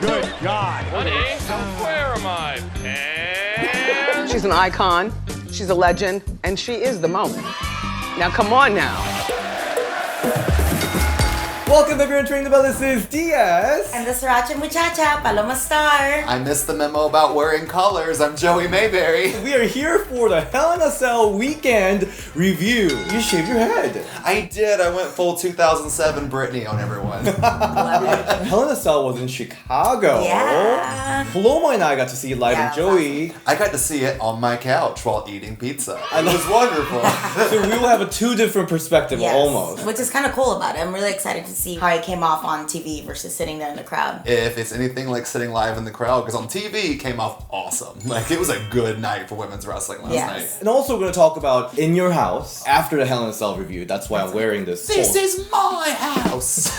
Good God. Honey, where are my pants? She's an icon, she's a legend, and she is the moment. Now come on now. Welcome everyone to Ring the Bell. This is Diaz. And the Sriracha Muchacha, Paloma Star. I missed the memo about wearing colors. I'm Joey Mayberry. We are here for the Hell in a Cell weekend review. You shaved your head. I did. I went full 2007 Britney on everyone. Hell in a Cell was in Chicago. Yeah. Paloma and I got to see it live, Yeah, and Joey. I got to see it on my couch while eating pizza. It was wonderful. So we will have a two different perspective, Yes. almost. Which is kind of cool about it. I'm really excited to see how it came off on TV versus sitting there in the crowd. If it's anything like sitting live in the crowd, because on TV it came off awesome. Like, it was a good night for women's wrestling last night. And also, we're going to talk about In Your House after the Hell in a Cell review. That's why I'm wearing this. This is my house.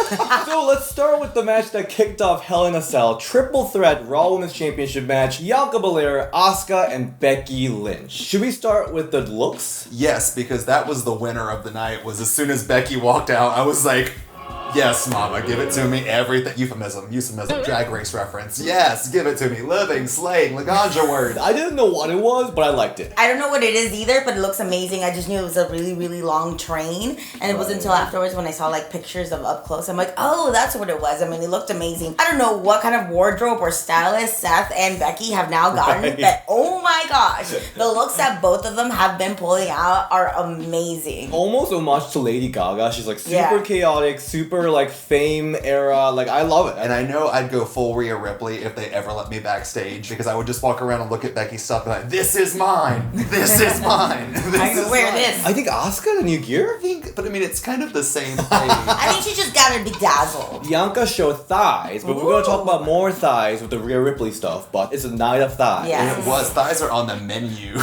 So let's start with the match that kicked off Hell in a Cell. Triple threat Raw Women's Championship match. Bianca Belair, Asuka, and Becky Lynch. Should we start with the looks? Yes, because that was the winner of the night. Was as soon as Becky walked out, I was like, yes, mama, give it to me. Everything. Euphemism, drag race reference. Yes, give it to me. Living, slaying, Laganja word. I didn't know what it was, but I liked it. I don't know what it is either, but it looks amazing. I just knew it was a really, really long train. And it wasn't until afterwards when I saw like pictures of up close. I'm like, oh, that's what it was. I mean, it looked amazing. I don't know what kind of wardrobe or stylist Seth and Becky have now gotten, but oh my gosh, the looks that both of them have been pulling out are amazing. Almost homage to Lady Gaga. She's like super chaotic, super like fame era. Like, I love it. And I know I'd go full Rhea Ripley if they ever let me backstage, because I would just walk around and look at Becky's stuff and be like, this is mine. This is mine. I can wear this. I think Asuka, the new gear? But I mean, it's kind of the same thing. I think she just got to bedazzled. Bianca showed thighs, but we're going to talk about more thighs with the Rhea Ripley stuff, but it's a night of thighs. Yes. And it was. Thighs are on the menu.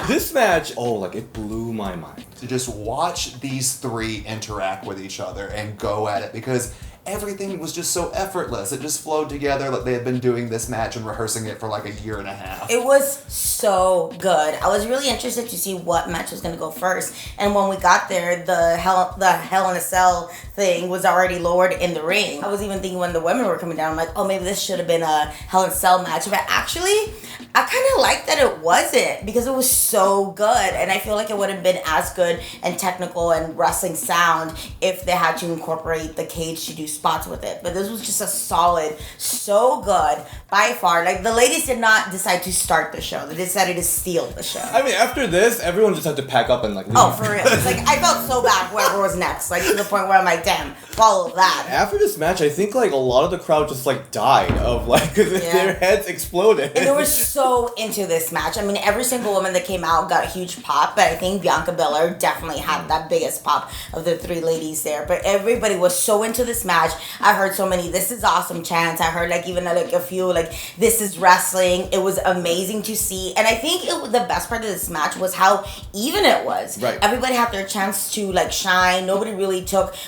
This match, it blew my mind. To just watch these three interact with each other and go at it, because everything was just so effortless. It just flowed together like they had been doing this match and rehearsing it for like a year and a half. It was so good. I was really interested to see what match was going to go first. And when we got there, the Hell in a Cell thing was already lowered in the ring. I was even thinking when the women were coming down, I'm like, oh, maybe this should have been a Hell in a Cell match. But actually, I kind of liked that it wasn't, because it was so good. And I feel like it would have been as good and technical and wrestling sound if they had to incorporate the cage to do spots with it. But this was just a solid, so good by far. Like, the ladies did not decide to start the show. They decided to steal the show. I mean, after this, everyone just had to pack up and like leave. Oh, for real. It's like, I felt so bad whoever was next. Like, to the point where I'm like, damn, follow that. After this match, I think like a lot of the crowd just like died of like their heads exploded. And they were so into this match. I mean, every single woman that came out got a huge pop, but I think Bianca Belair definitely had that biggest pop of the three ladies there. But everybody was so into this match. I heard so many "this is awesome" chants. I heard like even like a few like "this is wrestling." It was amazing to see, and I think the best part of this match was how even it was. Right. Everybody had their chance to like shine. Nobody really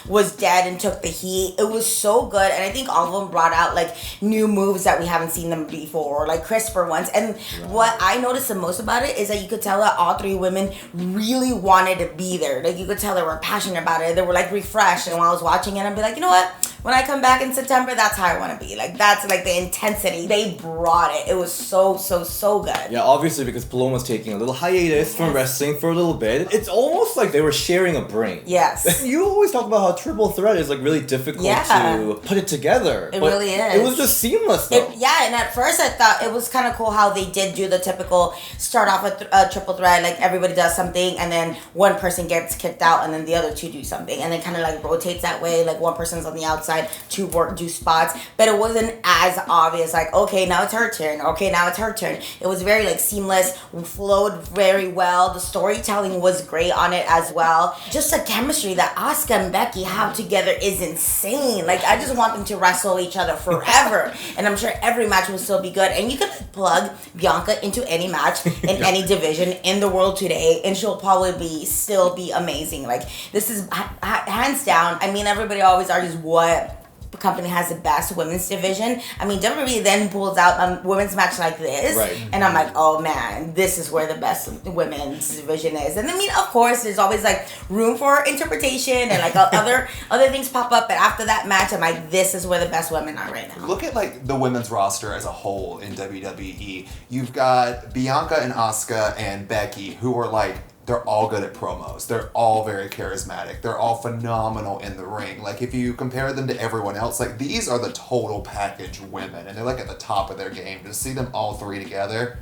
was dead and took the heat. It was so good, and I think all of them brought out like new moves that we haven't seen them before, or like crisper ones. And what I noticed the most about it is that you could tell that all three women really wanted to be there. Like, you could tell they were passionate about it. They were like refreshed. And when I was watching it, I'd be like, you know what? When I come back in September, that's how I want to be. Like, that's like the intensity. They brought it. It was so, so, so good. Yeah, obviously because Paloma's taking a little hiatus from wrestling for a little bit. It's almost like they were sharing a brain. Yes. You always talk about how triple threat is like really difficult to put it together. It really is. It was just seamless though. And at first I thought it was kind of cool how they did do the typical start off with a triple threat, like everybody does something and then one person gets kicked out and then the other two do something, and then kind of like rotates that way, like one person's on the outside, two do spots, but it wasn't as obvious, like, okay, now it's her turn, okay, now it's her turn. It was very like seamless, flowed very well. The storytelling was great on it as well. Just the chemistry that Asuka and Becky have together is insane. Like, I just want them to wrestle each other forever. And I'm sure every match will still be good. And you could plug Bianca into any match in any division in the world today, and she'll probably still be amazing. Like, this is hands down. I mean, everybody always argues what company has the best women's division. I mean, WWE then pulls out a women's match like this, Right. and I'm like, oh man, this is where the best women's division is. And I mean, of course, there's always like room for interpretation and like other things pop up. But after that match, I'm like, this is where the best women are right now. Look at like the women's roster as a whole in WWE. You've got Bianca and Asuka and Becky, who are like, they're all good at promos. They're all very charismatic. They're all phenomenal in the ring. Like if you compare them to everyone else, like these are the total package women, and they're like at the top of their game. To see them all three together,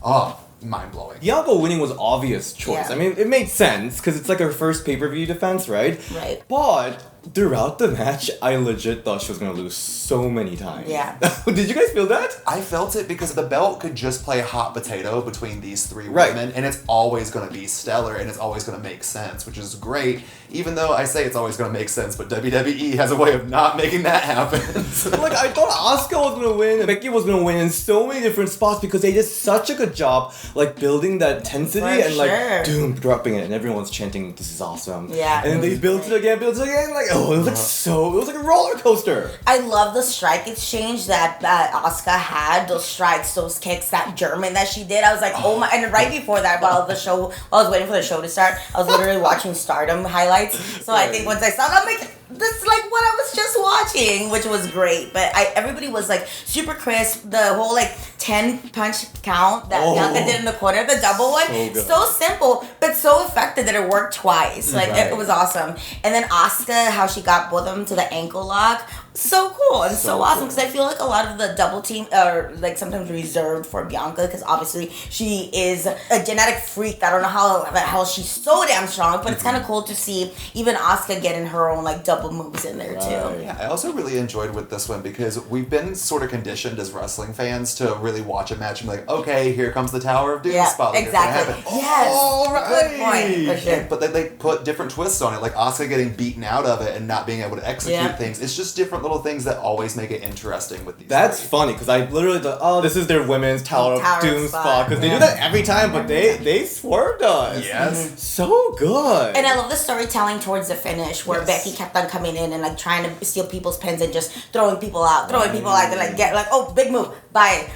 oh, mind blowing. Bianca winning was obvious choice. Yeah. I mean, it made sense because it's like her first pay-per-view defense, right? Right. But throughout the match, I legit thought she was gonna lose so many times. Yeah. Did you guys feel that? I felt it because the belt could just play hot potato between these three Right. women, and it's always going to be stellar, and it's always going to make sense, which is great. Even though I say it's always going to make sense, but WWE has a way of not making that happen. Like, I thought Asuka was gonna win and Becky was gonna win in so many different spots because they did such a good job, like, building that intensity For and, like, sure. doom, dropping it, and everyone's chanting, this is awesome. Yeah, And then it they was built it again, like, oh, it was like it was like a roller coaster. I love the strike exchange that Asuka had. Those strikes, those kicks, that German that she did. I was like, oh my! And right before that, while I was waiting for the show to start, I was literally watching Stardom highlights. So I think once I saw that, I'm like, this is like what I was just watching, which was great. But everybody was like super crisp. The whole like 10 punch count that Bianca did in the corner, the double one, So good. so simple but so effective that it worked twice. Like Right. it was awesome. And then Asuka, how she got both of them to the ankle lock. So cool and so awesome because I feel like a lot of the double team are like sometimes reserved for Bianca because obviously she is a genetic freak. I don't know how she's so damn strong, but it's kind of cool to see even Asuka getting her own like double moves in there too. Yeah, I also really enjoyed with this one because we've been sort of conditioned as wrestling fans to really watch a match and be like, okay, here comes the Tower of Doom Yeah, spot. Like, it's gonna exactly. happen. Yes, All right. good point for sure. But they put different twists on it, like Asuka getting beaten out of it and not being able to execute Yeah. things. It's just different little things that always make it interesting with these. That's three. funny because I literally thought, oh, this is their women's Tower of Tower Doom spot, spot because they yeah. do that every time, but they swerved us. Yes. So good. And I love the storytelling towards the finish where Yes. Becky kept on coming in and like trying to steal people's pins and just throwing people out. They're like get like, oh, big move, bye.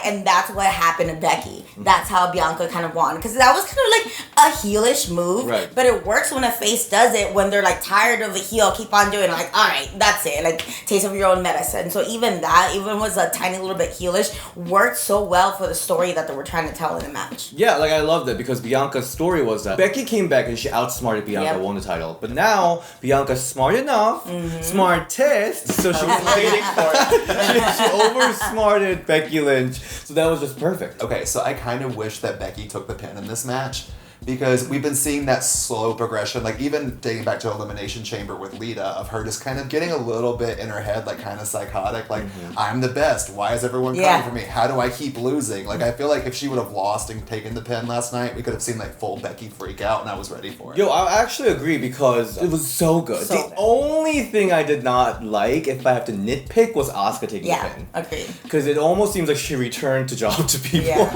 And that's what happened to Becky. That's how Bianca kind of won because that was kind of like a heelish move, Right. but it works when a face does it when they're like tired of the heel, keep on doing it, like, all right, that's it, like taste of your own medicine. So even was a tiny little bit heelish, worked so well for the story that they were trying to tell in the match. Yeah, like I loved it because Bianca's story was that Becky came back and she outsmarted Bianca, Yep. won the title. But now Bianca's smart enough, smartest, so she was waiting for it. She oversmarted Becky Lynch, so that was just perfect. Okay, so I kind of wish that Becky took the pin in this match because we've been seeing that slow progression, like even dating back to Elimination Chamber with Lita, of her just kind of getting a little bit in her head, like kind of psychotic, like, I'm the best, why is everyone coming Yeah. for me? How do I keep losing? Like, I feel like if she would have lost and taken the pin last night, we could have seen like full Becky freak out, and I was ready for it. Yo, I actually agree because it was so good. So the good. only thing I did not like, if I have to nitpick, was Asuka taking the Yeah, pin. agreed. Because it almost seems like she returned to job to people. Yeah.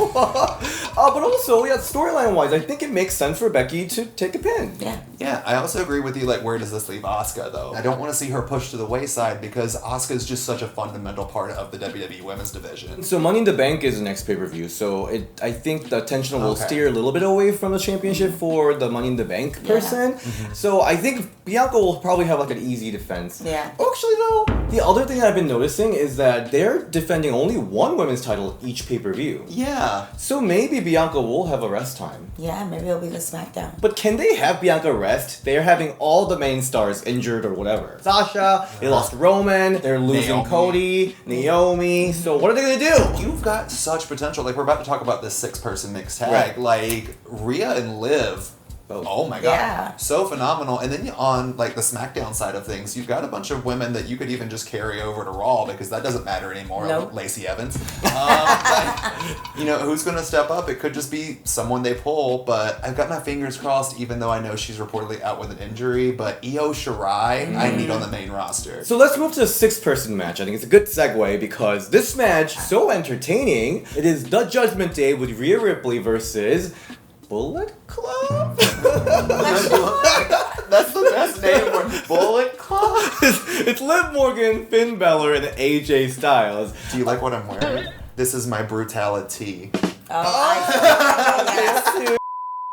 But also, yeah, storyline wise, I think it makes sense for Becky to take a pin. Yeah. Yeah, I also agree with you, like, where does this leave Asuka, though? I don't want to see her pushed to the wayside because Asuka is just such a fundamental part of the WWE Women's division. So Money in the Bank is the next pay-per-view, so I think the attention will Okay. steer a little bit away from the championship for the Money in the Bank person. So I think Bianca will probably have like an easy defense. Yeah. Actually though, the other thing I've been noticing is that they're defending only one women's title each pay-per-view. Yeah. So maybe Bianca will have a rest time. Yeah, maybe it'll be the SmackDown. But can they have Bianca rest? They're having all the main stars injured or whatever. Sasha, they lost Roman, they're losing Naomi. Cody, Naomi. So what are they gonna do? You've got such potential. Like, we're about to talk about this 6-person mixed tag. Right. Like, Rhea and Liv. Oh my god. Yeah. So phenomenal. And then on like the SmackDown side of things, you've got a bunch of women that you could even just carry over to Raw because that doesn't matter anymore. Nope. Lacey Evans. You know, who's going to step up? It could just be someone they pull, but I've got my fingers crossed even though I know she's reportedly out with an injury, but Io Shirai, I need on the main roster. So let's move to the 6-person match. I think it's a good segue because this match, so entertaining. It is the Judgment Day with Rhea Ripley versus Bullet Club? That's the best name for Bullet Club. It's Liv Morgan, Finn Balor, and AJ Styles. Do you like what I'm wearing? This is my brutality. Yes.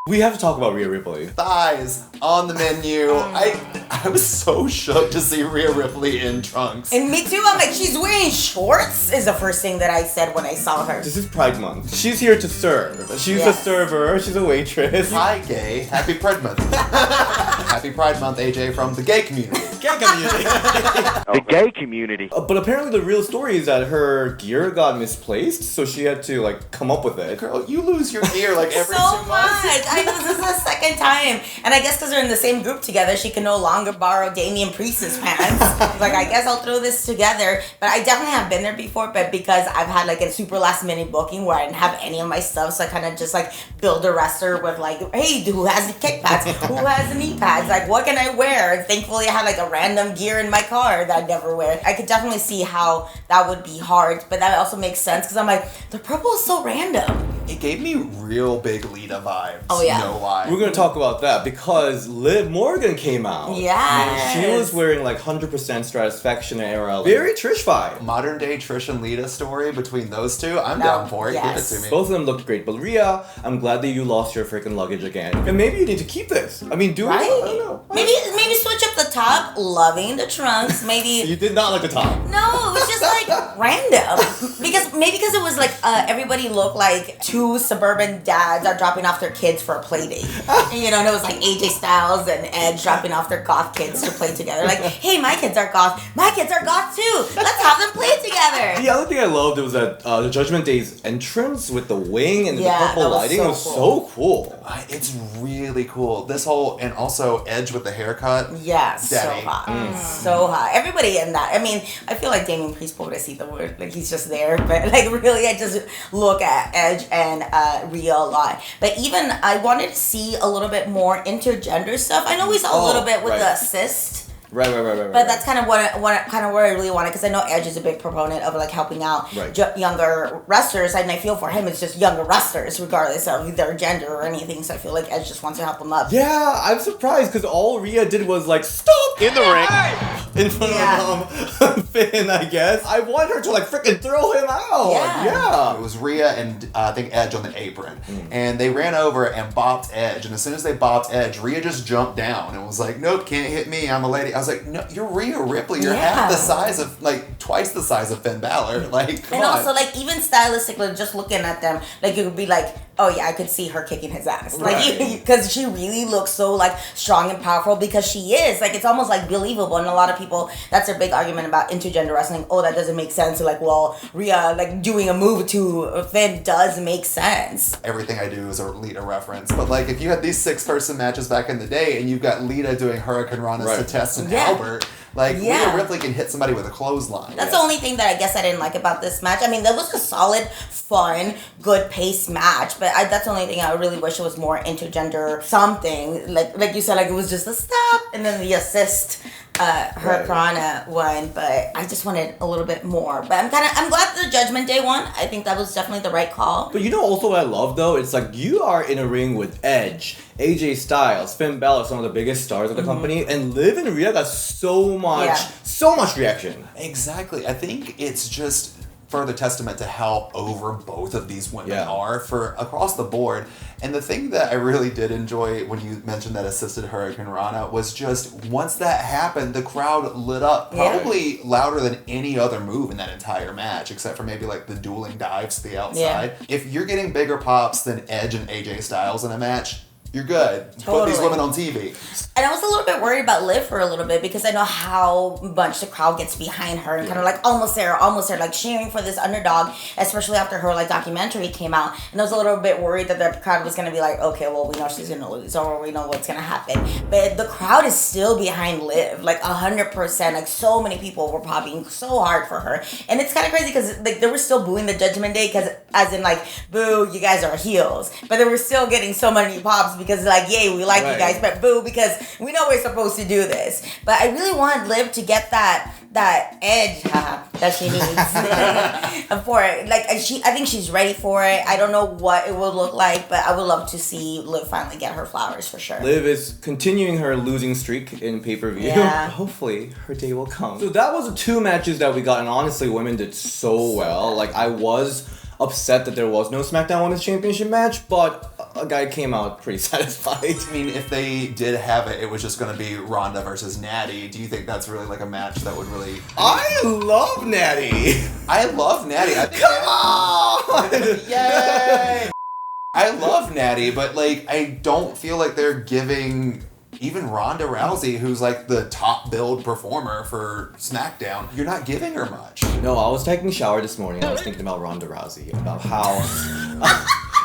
We have to talk about Rhea Ripley. Thighs on the menu. I was so shook to see Rhea Ripley in trunks. And me too, I'm like, she's wearing shorts is the first thing that I said when I saw her. This is Pride Month. She's here to serve. She's a Yes. server. She's a waitress. Hi, gay. Happy Pride Month. Happy Pride Month, AJ, from the gay community. Gay community. The gay community. But apparently the real story is that her gear got misplaced, so she had to like come up with it. Girl, you lose your gear like every So 2 months. much. I know this is the second time. And I guess because they're in the same group together, she can no longer borrow Damian Priest's pants. Like, I guess I'll throw this together. But I definitely have been there before, but because I've had like a super last minute booking where I didn't have any of my stuff, so I kind of just like build a wrestler with like, hey, who has the kick pads? Who has the knee pads? Like, what can I wear? And thankfully I had like a random gear in my car that I'd never wear. I could definitely see how that would be hard, but that also makes sense because I'm like, the purple is so random. It gave me real big Lita vibes. Oh, yeah. No lie. We're gonna talk about that because Liv Morgan came out. Yes. She was wearing like 100% Satisfaction era. Very Trish vibe. Modern day Trish and Lita story between those two. I'm down for it. yes. Give it to me. Both of them looked great, but Rhea, I'm glad that you lost your freaking luggage again. And maybe you need to keep this. I mean, do Right? it. I don't know. Maybe switch up the top. Loving the trunks. Maybe You did not like the top. no, it was just like random. Because it was like everybody looked like two suburban dads are dropping off their kids for a play date. You know, and it was like AJ Styles and Edge dropping off their goth kids to play together. Like, hey, my kids are goth. My kids are goth too. Let's have them play together. The other thing I loved was that the Judgment Day's entrance with the wing and Yeah, the purple that was lighting so was so cool. It's really cool. This whole, and also Edge with the haircut. Yeah, so Daddy. hot. So hot. Everybody in that. I mean, I feel like Damian Priest probably see the word. Like, he's just there. But, like, really, I just look at Edge and Rhea a lot. But even, I wanted to see a little bit more intergender stuff. I know we saw a little bit with right. the assist. Right. But that's kind of what I really wanted, because I know Edge is a big proponent of like helping out Right. younger wrestlers, and I feel for him it's just younger wrestlers regardless of their gender or anything. So I feel like Edge just wants to help them up. Yeah, I'm surprised because all Rhea did was like stop In the ring. in front of Finn. I guess I want her to like freaking throw him out. Yeah. It was Rhea and I think Edge on the apron. And they ran over and bopped Edge. And as soon as they bopped Edge, Rhea just jumped down and was like, nope, can't hit me. I'm a lady. I was like, no, you're Rhea Ripley. You're half the size of, like, twice the size of Finn Balor. Like, come And on. also, like, even stylistically, just looking at them, like, it would be like, oh, yeah, I could see her kicking his ass. Like, Right. because she really looks so, like, strong and powerful because she is. Like, it's almost, like, believable. And a lot of people, that's their big argument about intergender wrestling. Oh, that doesn't make sense. So, like, well, Rhea, like, doing a move to Finn does make sense. Everything I do is a Lita reference. But, like, if you had these 6-person matches back in the day and you've got Lita doing Hurricane Ranas Right. to Tess and Yeah. Albert, like, Yeah. Rhea Ripley can hit somebody with a clothesline. That's the only thing that I guess I didn't like about this match. I mean, that was a solid, fun, good paced match, but that's the only thing I really wish it was more intergender something. Like you said, like it was just a stop and then the assist. Hurricane one, but I just wanted a little bit more. But I'm glad the Judgment Day one. I think that was definitely the right call. But you know also what I love though? It's like you are in a ring with Edge, AJ Styles, Finn Balor, some of the biggest stars of the company, and Liv and Rhea got so much reaction. Exactly. I think it's just further testament to how over both of these women are for across the board. And the thing that I really did enjoy when you mentioned that assisted Hurricane Rana was just once that happened, the crowd lit up probably louder than any other move in that entire match, except for maybe like the dueling dives to the outside. If you're getting bigger pops than Edge and AJ Styles in a match, you're good. Put these women on TV. And I was a little bit worried about Liv for a little bit because I know how much the crowd gets behind her and kind of like almost there, like cheering for this underdog, especially after her like documentary came out. And I was a little bit worried that the crowd was going to be like, okay, well, we know she's going to lose or we know what's going to happen. But the crowd is still behind Liv, like 100%. Like so many people were popping so hard for her. And it's kind of crazy because like they were still booing the Judgment Day because as in like, boo, you guys are heels. But they were still getting so many pops because like, yay, we like you Right. guys, but boo because we know we're supposed to do this. But I really want Liv to get that edge that she needs for it. Like I think she's ready for it. I don't know what it will look like, but I would love to see Liv finally get her flowers for sure. Liv is continuing her losing streak in pay-per-view. Yeah. Hopefully her day will come. So that was the 2 matches that we got, and honestly, women did so well. Like I was upset that there was no SmackDown Women's Championship match, but a guy came out pretty satisfied. I mean, if they did have it, it was just going to be Ronda versus Natty. Do you think that's really like a match that would really... I love Natty. I love Natty. I think Come on! Yay! I love Natty, but like, I don't feel like they're giving even Ronda Rousey, who's like the top billed performer for SmackDown, you're not giving her much. No, I was taking a shower this morning. I was thinking about Ronda Rousey, about how...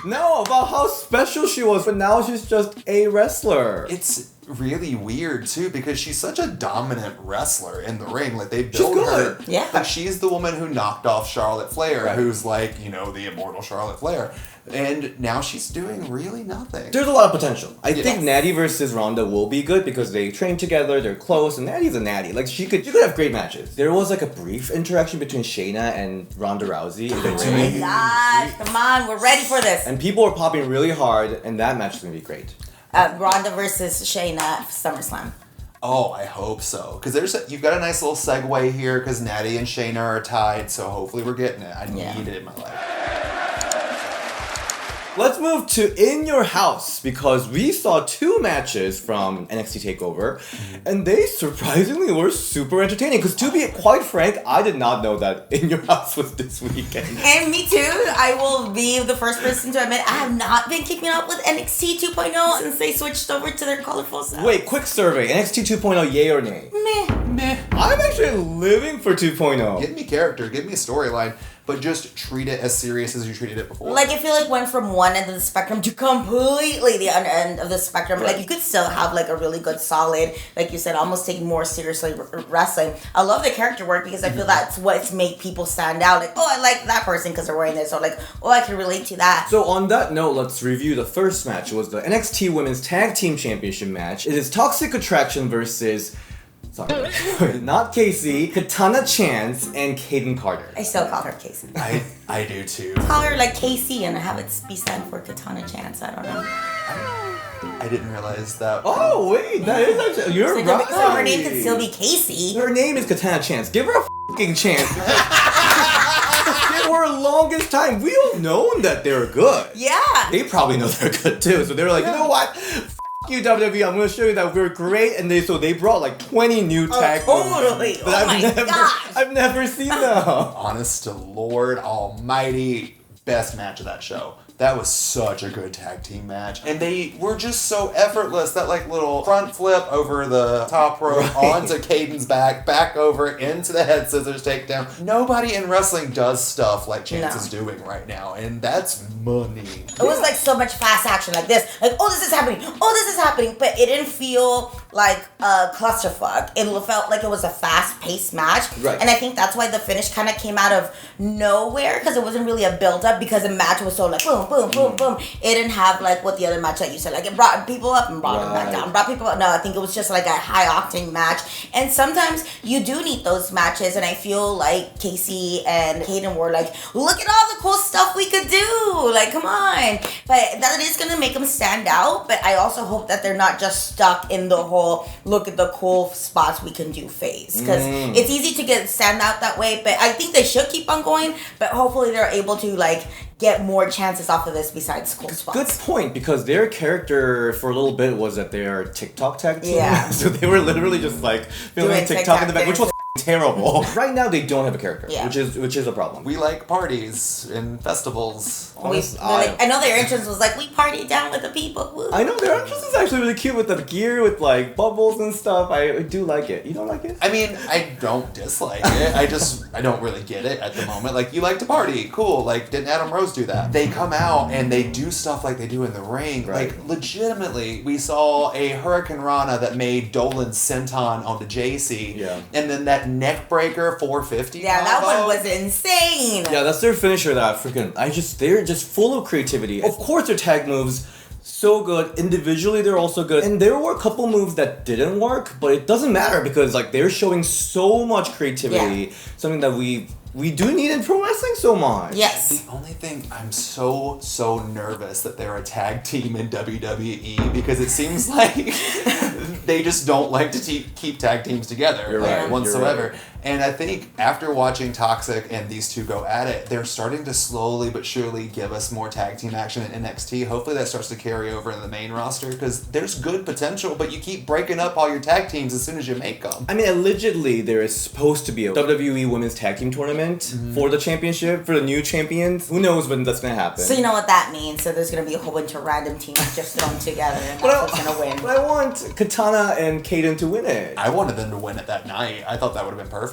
about how special she was, but now she's just a wrestler. It's really weird too because she's such a dominant wrestler in the ring. Like they She's build good. her. Yeah. Like she's the woman who knocked off Charlotte Flair, Right. who's like, you know, the immortal Charlotte Flair. And now she's doing really nothing. There's a lot of potential. I think Yes. Natty versus Ronda will be good because they train together, they're close, and Natty's a Natty. Like she could have great matches. There was like a brief interaction between Shayna and Ronda Rousey in the Oh my ring. gosh, come on, we're ready for this. And people were popping really hard, and that match is gonna be great. Ronda versus Shayna SummerSlam. Oh, I hope so. Because you've got a nice little segue here because Natty and Shayna are tied, so hopefully we're getting it. I need it in my life. Let's move to In Your House because we saw 2 matches from NXT TakeOver, and they surprisingly were super entertaining. Because to be quite frank, I did not know that In Your House was this weekend. And me too. I will be the first person to admit I have not been keeping up with NXT 2.0 since they switched over to their colorful stuff. Wait, quick survey. NXT 2.0, yay or nay? Meh. I'm actually living for 2.0. Give me character, give me a storyline, but just treat it as serious as you treated it before. Like I feel like went from one end of the spectrum to completely the other end of the spectrum. Right. Like you could still have like a really good, solid, like you said, almost taking more seriously wrestling. I love the character work because I feel that's what's made people stand out. Like, oh, I like that person because they're wearing this, or like, oh, I can relate to that. So on that note, let's review the first match. It was the NXT Women's Tag Team Championship match. It is Toxic Attraction versus... Sorry, not Casey, Katana Chance, and Kayden Carter. I still call her Casey. I do too. Call her like Casey and have it be stand for Katana Chance. I don't know. I didn't realize that. Oh wait, that is actually you're So, right. so her name could still be Casey. Her name is Katana Chance. Give her a fucking chance. They were longest time. We all known that they were good. Yeah. They probably know they're good too. So they were like, you know what? You WWE, I'm gonna show you that we're great, and they brought like 20 new tag totally. moves Oh my gosh. I've never seen them. Honest to Lord Almighty, best match of that show. That was such a good tag team match. And they were just so effortless. That like little front flip over the top rope onto Kayden's back over into the head scissors takedown. Nobody in wrestling does stuff like Chance is doing right now. And that's money. It was like so much fast action like this. Like, oh, this is happening. Oh, this is happening. But it didn't feel like a clusterfuck. It felt like it was a fast-paced match. Right. And I think that's why the finish kind of came out of nowhere because it wasn't really a build-up because the match was so like boom, boom, boom, boom. It didn't have like what the other match that you said. Like it brought people up and brought them back down. Brought people up. No, I think it was just like a high-octane match. And sometimes you do need those matches. And I feel like Casey and Kayden were like, look at all the cool stuff we could do. Like, come on. But that is going to make them stand out. But I also hope that they're not just stuck in the whole look at the cool spots we can do phase. Because it's easy to stand out that way. But I think they should keep on going. But hopefully they're able to like get more chances off of this besides cool spots. Good point, because their character for a little bit was that they are TikTok tag team. Yeah. So they were literally just like filming Doing TikTok in the back, which was dances. terrible. Right now they don't have a character, Yeah. which is a problem. We like parties and festivals. I know their entrance was like, we party down with the people. Woo. I know their entrance is actually really cute with the gear with like bubbles and stuff. I do like it. You don't like it? I mean, I don't dislike it. I don't really get it at the moment. Like, you like to party. Cool. Like, didn't Adam Rose do that? They come out and they do stuff like they do in the ring. Right. Like, legitimately, we saw a Hurricane Rana that made Dolan senton onto JC. Yeah. And then that neck breaker 450 Yeah, that combo. one was insane. Yeah, that's their finisher that they're just full of creativity. Of course their tag moves so good. Individually, they're also good. And there were a couple moves that didn't work, but it doesn't matter because like they're showing so much creativity. Something that we do need in pro wrestling so much. Yes. The only thing, I'm so nervous that they're a tag team in WWE because it seems like they just don't like to keep tag teams together. You're right. Whatsoever. You're right. And I think after watching Toxic and these two go at it, they're starting to slowly but surely give us more tag team action in NXT. Hopefully that starts to carry over in the main roster because there's good potential, but you keep breaking up all your tag teams as soon as you make them. I mean, allegedly, there is supposed to be a WWE Women's Tag Team Tournament for the championship, for the new champions. Who knows when that's going to happen? So you know what that means. So there's going to be a whole bunch of random teams just thrown together and that's who's going to win. But I want Katana and Kayden to win it. I wanted them to win it that night. I thought that would have been perfect.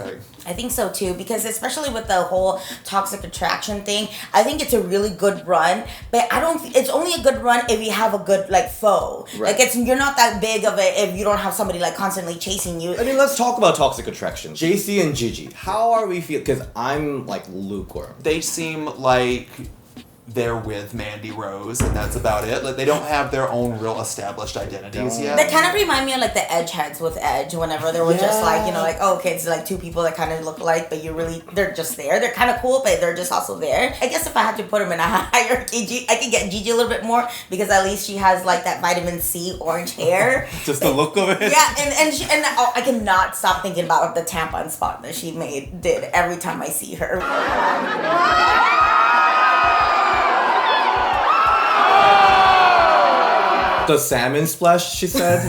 I think so too, because especially with the whole toxic attraction thing, I think it's a really good run, but I don't it's only a good run if you have a good like foe. Right. Like you're not that big of it if you don't have somebody like constantly chasing you. I mean, let's talk about toxic attraction. JC and Gigi. How are we feeling? Because I'm like lukewarm. They seem like they're with Mandy Rose, and that's about it. Like they don't have their own real established identities yet. They kind of remind me of like the Edge heads with Edge. Whenever they were just like, you know, like, oh, okay, it's like two people that kind of look alike, but they're just there. They're kind of cool, but they're just also there. I guess if I had to put them in a hierarchy, I could get Gigi a little bit more because at least she has like that vitamin C orange hair. Just the look of it. Yeah, and I cannot stop thinking about the tampon spot that she did every time I see her. The salmon splash, she said.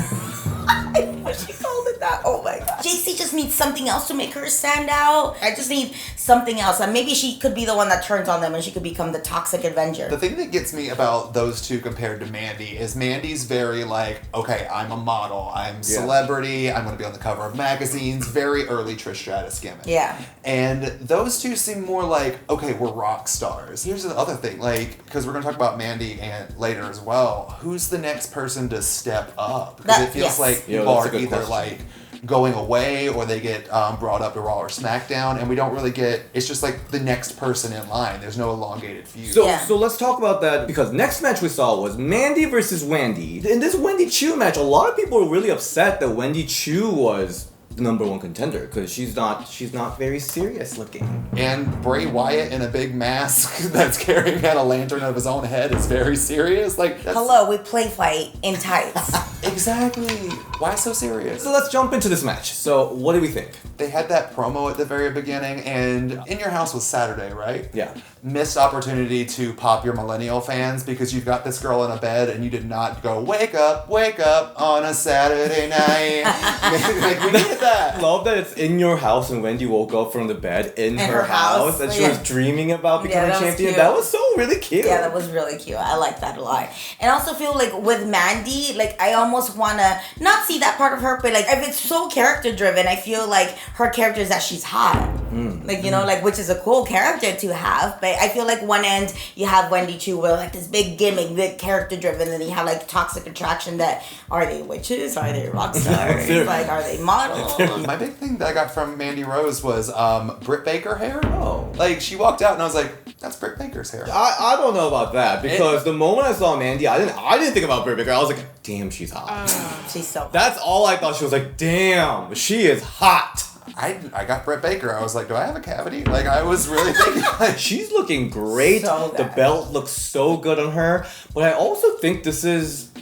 She called it that. Oh my god. JC just needs something else to make her stand out. I just need something else. And maybe she could be the one that turns on them and she could become the toxic Avenger. The thing that gets me about those two compared to Mandy is Mandy's very like, okay, I'm a model, I'm celebrity, I'm going to be on the cover of magazines, very early Trish Stratus gimmick. Yeah. And those two seem more like, okay, we're rock stars. Here's the other thing, like, because we're going to talk about Mandy and later as well, who's the next person to step up? Because it feels like people are either like going away or they get brought up to Raw or SmackDown, and we don't really get, it's just like the next person in line. There's no elongated feud. So let's talk about that, because next match we saw was Mandy versus Wendy. In this Wendy Choo match, a lot of people were really upset that Wendy Choo was the number one contender because she's not very serious looking. And Bray Wyatt in a big mask that's carrying out a lantern of his own head is very serious. Like, hello, we play fight in tights. Exactly. Why so serious? So let's jump into this match. So what do we think? They had that promo at the very beginning, and In Your House was Saturday, right? Yeah. Missed opportunity to pop your millennial fans because you've got this girl in a bed and you did not go, wake up on a Saturday night. Like, we needed that. Love that it's In Your House and Wendy woke up from the bed in her house and she was dreaming about becoming champion. That was so really cute. Yeah, that was really cute. I like that a lot. And I also feel like with Mandy, like I almost want to not see that part of her, but like if it's so character driven, I feel like her character is that she's hot. Like, you know, like, which is a cool character to have, but I feel like one end you have Wendy Choo with like this big gimmick, big character driven, and then you have like toxic attraction that, are they witches? Are they rock stars? Like, are they models? My big thing that I got from Mandy Rose was Britt Baker hair. Oh. Like, she walked out and I was like, that's Britt Baker's hair. I don't know about that, because the moment I saw Mandy, I didn't think about Britt Baker. I was like, damn, she's hot. She's so hot. That's all I thought. She was like, damn, she is hot. I got Britt Baker. I was like, do I have a cavity? Like, I was really thinking, like, she's looking great. So the belt looks so good on her. But I also think this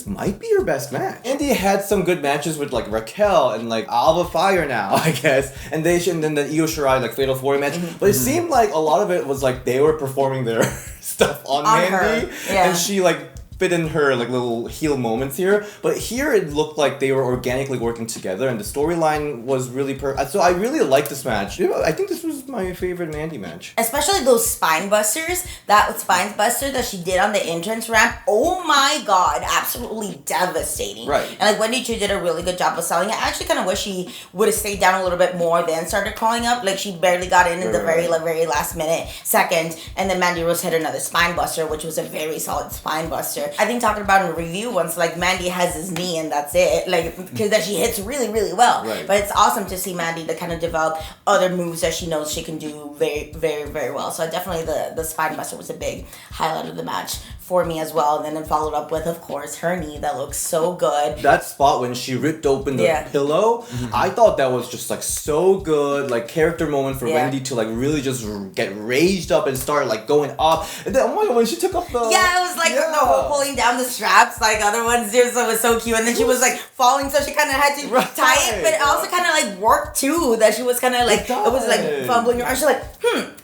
might be her best match. Andy had some good matches with like Raquel and like Alba Fire now, I guess. And then the Io Shirai like Fatal 4 match. But it seemed like a lot of it was like they were performing their stuff on Mandy. Her. Yeah. And she like fit in her like little heel moments here, but here it looked like they were organically working together, and the storyline was really so I really liked this match. I think this was my favorite Mandy match. Especially those spine busters, that spine buster that she did on the entrance ramp. Oh my god, absolutely devastating. Right. And like Wendy Choo did a really good job of selling it. I actually kind of wish she would have stayed down a little bit more, then started crawling up. Like she barely got in the very last second, and then Mandy Rose hit another spine buster, which was a very solid spine buster. earlier. I think talking about in a review once, like Mandy has his knee and that's it. Like, because that she hits really, really well. Right. But it's awesome to see Mandy to kind of develop other moves that she knows she can do very, very, very well. So definitely the Spinebuster was a big highlight of the match for me as well. And then followed up with, of course, her knee that looks so good. That spot when she ripped open the pillow, I thought that was just like so good, like character moment for Wendy to like really just get raged up and start like going up. And then oh my god, when she took off the it was like the whole pulling down the straps, like other ones did, so it was so cute. And then she was like falling, so she kind of had to tie it, but it also kind of like worked too. That she was kind of like it was like fumbling around. She's like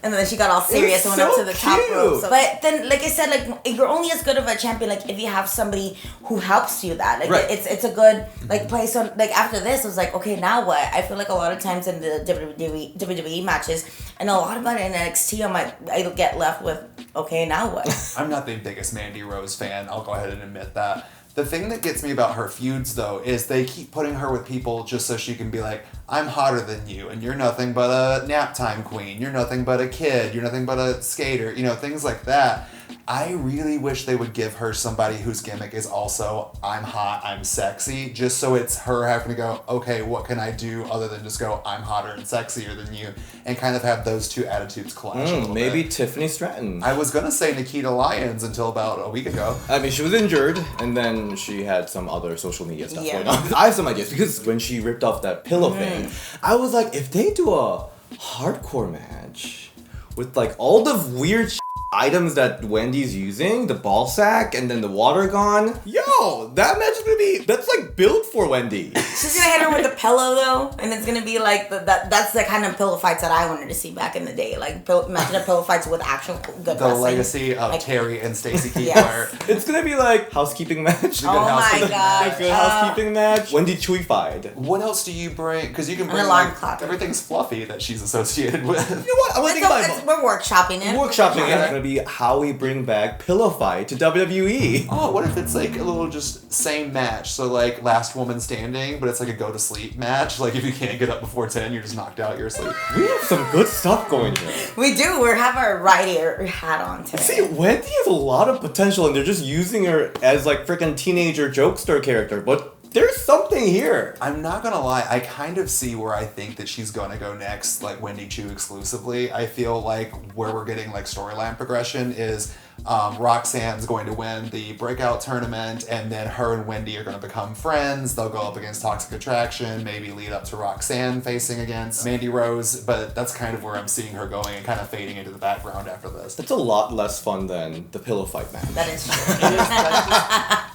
and then she got all serious and went up to the top rope. So, but then, like I said, like you're only as good of a champion like if you have somebody who helps you. That like it's a good like place. So like after this, it was like okay, now what? I feel like a lot of times in the WWE matches and a lot about it in NXT, I get left with okay, now what? I'm not the biggest Mandy Rose fan. I'll go ahead and admit that. The thing that gets me about her feuds, though, is they keep putting her with people just so she can be like, I'm hotter than you, and you're nothing but a nap time queen. You're nothing but a kid. You're nothing but a skater. You know, things like that. I really wish they would give her somebody whose gimmick is also, I'm hot, I'm sexy, just so it's her having to go, okay, what can I do other than just go, I'm hotter and sexier than you, and kind of have those two attitudes clash a little maybe bit. Tiffany Stratton. I was going to say Nikita Lyons until about a week ago. I mean, she was injured, and then she had some other social media stuff going on. I have some ideas, because when she ripped off that pillow thing, I was like, if they do a hardcore match with like all the weird items that Wendy's using, the ball sack and then the water gun. Yo, that match is gonna be, that's like built for Wendy. She's gonna hit her with a pillow though, and it's gonna be like that's the kind of pillow fights that I wanted to see back in the day. Like imagine a pillow fights with actual good The wrestling. legacy of like, Terry and Stacey Keith. It's gonna be like housekeeping match. Oh my god. Good housekeeping match. Wendy Chewy-fied. What else do you bring? Because you can bring an alarm like, clock. Everything's fluffy that she's associated with. You know what? I'm thinking about we're workshopping it. Workshopping it. It's gonna be how we bring back pillow fight to WWE. Oh, what if it's like a little just same match? So like last woman standing, but it's like a go to sleep match. Like if you can't get up before 10, you're just knocked out, you're asleep. We have some good stuff going here. We do. We have our right ear hat on today. See, Wendy has a lot of potential and they're just using her as like freaking teenager jokester character, but there's something here. I'm not gonna lie, I kind of see where I think that she's gonna go next, like Wendy Choo exclusively. I feel like where we're getting like storyline progression is Roxanne's going to win the breakout tournament, and then her and Wendy are going to become friends. They'll go up against Toxic Attraction, maybe lead up to Roxanne facing against Mandy Rose, but that's kind of where I'm seeing her going and kind of fading into the background after this. That's a lot less fun than the pillow fight match. That is true.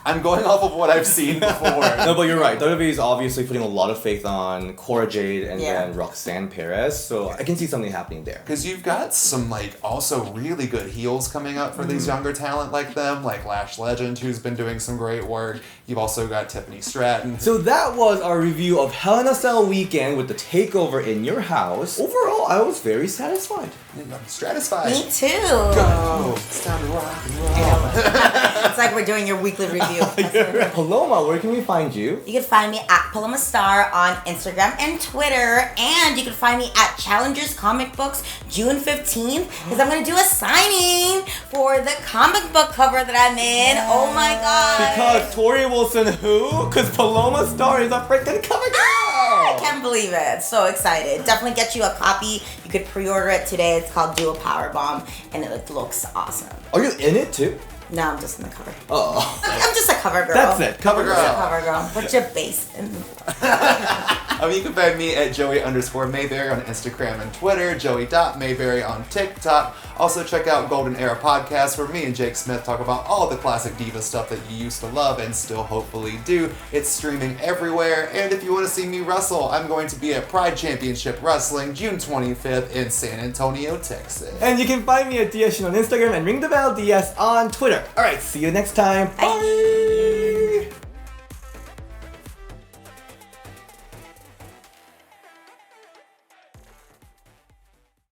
I'm going off of what I've seen before. No, but you're right. WWE is obviously putting a lot of faith on Cora Jade and then Roxanne Perez, so I can see something happening there. Because you've got some, like, also really good heels coming up for these younger talent like them, like Lash Legend, who's been doing some great work. You've also got Tiffany Stratton. So that was our review of Hell in a Cell weekend with the takeover in your house. Overall, I was very satisfied. Stratisfied. Me too. Go. It's time to rock and roll. It's like we're doing your weekly review. Paloma, where can we find you? You can find me at Paloma Star on Instagram and Twitter, and you can find me at Challengers Comic Books June 15th, because I'm going to do a signing for the comic book cover that I'm in. Oh my god. Because Tori Wilson who? Because Paloma Star is a freaking comic girl. I can't believe it. So excited. Definitely get you a copy. You could pre-order it today. It's called Do a Powerbomb, and it looks awesome. Are you in it too? No, I'm just in the cover. Oh. I'm just a cover girl. That's it. Cover girl. Just a cover girl. What's your base? You can find me at Joey_Mayberry on Instagram and Twitter, Joey.Mayberry on TikTok. Also check out Golden Era Podcast, where me and Jake Smith talk about all the classic diva stuff that you used to love and still hopefully do. It's streaming everywhere, and if you want to see me wrestle, I'm going to be at Pride Championship Wrestling June 25th in San Antonio, Texas. And you can find me at DS on Instagram and Ring the Bell DS on Twitter. Alright, see you next time. Bye.